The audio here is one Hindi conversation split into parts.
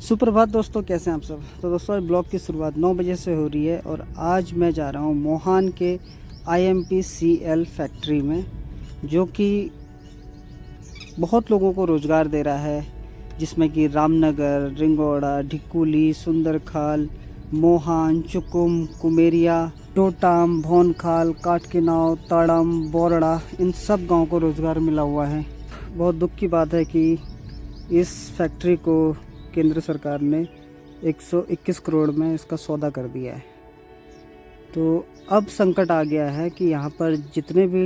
सुप्रभात दोस्तों, कैसे हैं आप सब। तो दोस्तों आज ब्लॉग की शुरुआत 9 बजे से हो रही है और आज मैं जा रहा हूं मोहान के IMPCL फैक्ट्री में, जो कि बहुत लोगों को रोज़गार दे रहा है, जिसमें कि रामनगर, रिंगोड़ा, ढिकुली, सुंदरखाल, मोहान, चुकुम, कुमेरिया, टोटाम, भौनखाल, काटकिनाव, ताड़म, बोरड़ा, इन सब गाँव को रोज़गार मिला हुआ है। बहुत दुख की बात है कि इस फैक्ट्री को केंद्र सरकार ने 121 करोड़ में इसका सौदा कर दिया है। तो अब संकट आ गया है कि यहाँ पर जितने भी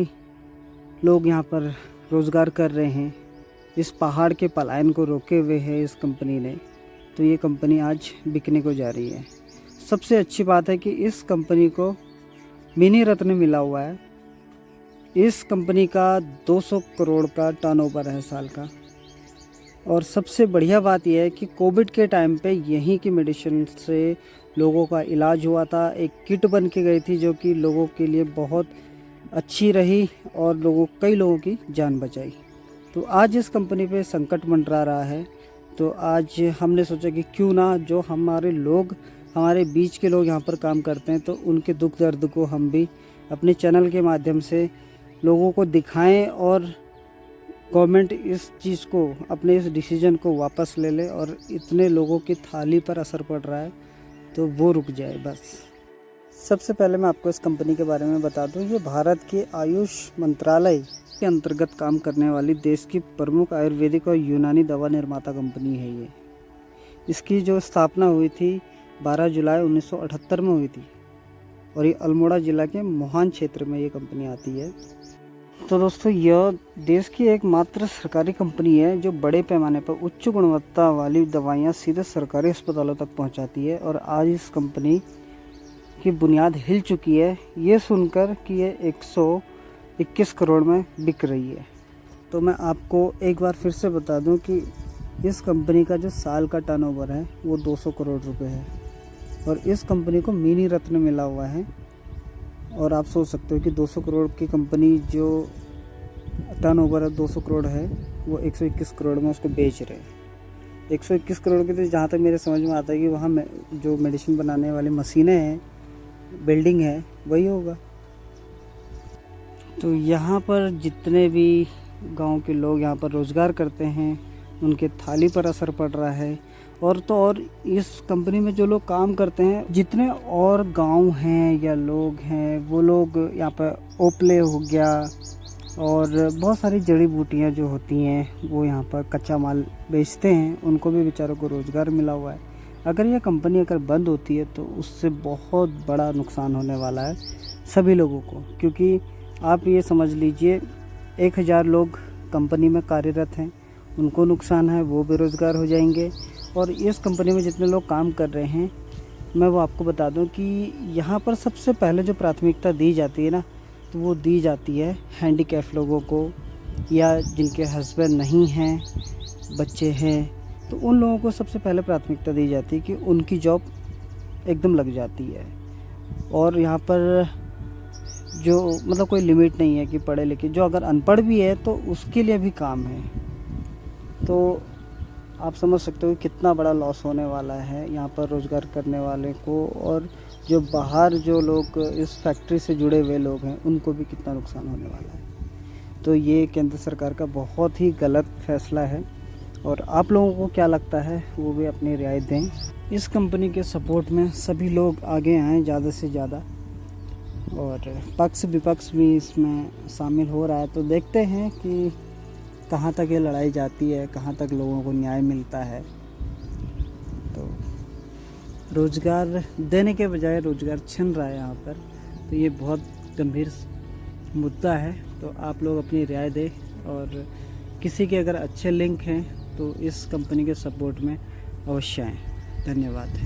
लोग यहाँ पर रोज़गार कर रहे हैं, इस पहाड़ के पलायन को रोके हुए है इस कंपनी ने। तो ये कंपनी आज बिकने को जा रही है। सबसे अच्छी बात है कि इस कंपनी को मिनी रत्न मिला हुआ है। इस कंपनी का 200 करोड़ का टर्नओवर है साल का। और सबसे बढ़िया बात यह है कि कोविड के टाइम पे यहीं की मेडिसिन से लोगों का इलाज हुआ था। एक किट बन के गई थी जो कि लोगों के लिए बहुत अच्छी रही और कई लोगों की जान बचाई। तो आज इस कंपनी पे संकट मंडरा रहा है। तो आज हमने सोचा कि क्यों ना जो हमारे बीच के लोग यहाँ पर काम करते हैं, तो उनके दुख दर्द को हम भी अपने चैनल के माध्यम से लोगों को दिखाएं और गवर्नमेंट इस चीज़ को, अपने इस डिसीजन को वापस ले ले और इतने लोगों की थाली पर असर पड़ रहा है तो वो रुक जाए बस। सबसे पहले मैं आपको इस कंपनी के बारे में बता दूं, ये भारत के आयुष मंत्रालय के अंतर्गत काम करने वाली देश की प्रमुख आयुर्वेदिक और यूनानी दवा निर्माता कंपनी है ये। इसकी जो स्थापना हुई थी 12 जुलाई 1978 में हुई थी और ये अल्मोड़ा ज़िला के मोहान क्षेत्र में ये कंपनी आती है। तो दोस्तों यह देश की एकमात्र सरकारी कंपनी है जो बड़े पैमाने पर उच्च गुणवत्ता वाली दवाइयाँ सीधे सरकारी अस्पतालों तक पहुंचाती है। और आज इस कंपनी की बुनियाद हिल चुकी है ये सुनकर कि ये 121 करोड़ में बिक रही है। तो मैं आपको एक बार फिर से बता दूं कि इस कंपनी का जो साल का टर्नओवर है वो 200 करोड़ रुपए है और इस कंपनी को मिनी रत्न मिला हुआ है। और आप सोच सकते हो कि 200 करोड़ की कंपनी जो टर्नओवर है 200 करोड़ है, वो 121 करोड़ में उसको बेच रहे हैं। 121 करोड़ की तो जहाँ तक मेरे समझ में आता है कि वहाँ जो मेडिसिन बनाने वाली मशीनें हैं, बिल्डिंग है, वही होगा। तो यहाँ पर जितने भी गांव के लोग यहाँ पर रोज़गार करते हैं, उनके थाली पर असर पड़ रहा है। और इस कंपनी में जो लोग काम करते हैं, जितने और गांव हैं या लोग हैं, वो लोग यहाँ पर ओपले हो गया और बहुत सारी जड़ी बूटियाँ जो होती हैं वो यहाँ पर कच्चा माल बेचते हैं, उनको भी बेचारों को रोज़गार मिला हुआ है। अगर यह कंपनी बंद होती है तो उससे बहुत बड़ा नुकसान होने वाला है सभी लोगों को। क्योंकि आप ये समझ लीजिए 1000 लोग कंपनी में कार्यरत हैं, उनको नुकसान है, वो बेरोज़गार हो जाएंगे। और इस कंपनी में जितने लोग काम कर रहे हैं, मैं वो आपको बता दूं कि यहाँ पर सबसे पहले जो प्राथमिकता दी जाती है ना, तो वो दी जाती है हैंडीकैप लोगों को या जिनके हस्बैंड नहीं हैं, बच्चे हैं, तो उन लोगों को सबसे पहले प्राथमिकता दी जाती है कि उनकी जॉब एकदम लग जाती है। और यहाँ पर जो कोई लिमिट नहीं है कि पढ़े लिखे, जो अगर अनपढ़ भी है तो उसके लिए भी काम है। तो आप समझ सकते हो कितना बड़ा लॉस होने वाला है यहाँ पर रोज़गार करने वाले को, और जो बाहर जो लोग इस फैक्ट्री से जुड़े हुए लोग हैं उनको भी कितना नुकसान होने वाला है। तो ये केंद्र सरकार का बहुत ही गलत फैसला है। और आप लोगों को क्या लगता है वो भी अपनी राय दें। इस कंपनी के सपोर्ट में सभी लोग आगे आएँ ज़्यादा से ज़्यादा, और पक्ष विपक्ष भी इसमें शामिल हो रहा है। तो देखते हैं कि कहाँ तक ये लड़ाई जाती है, कहाँ तक लोगों को न्याय मिलता है। तो रोज़गार देने के बजाय रोज़गार छिन रहा है यहाँ पर, तो ये बहुत गंभीर मुद्दा है। तो आप लोग अपनी राय दें, और किसी के अगर अच्छे लिंक हैं तो इस कंपनी के सपोर्ट में अवश्य आएँ। धन्यवाद।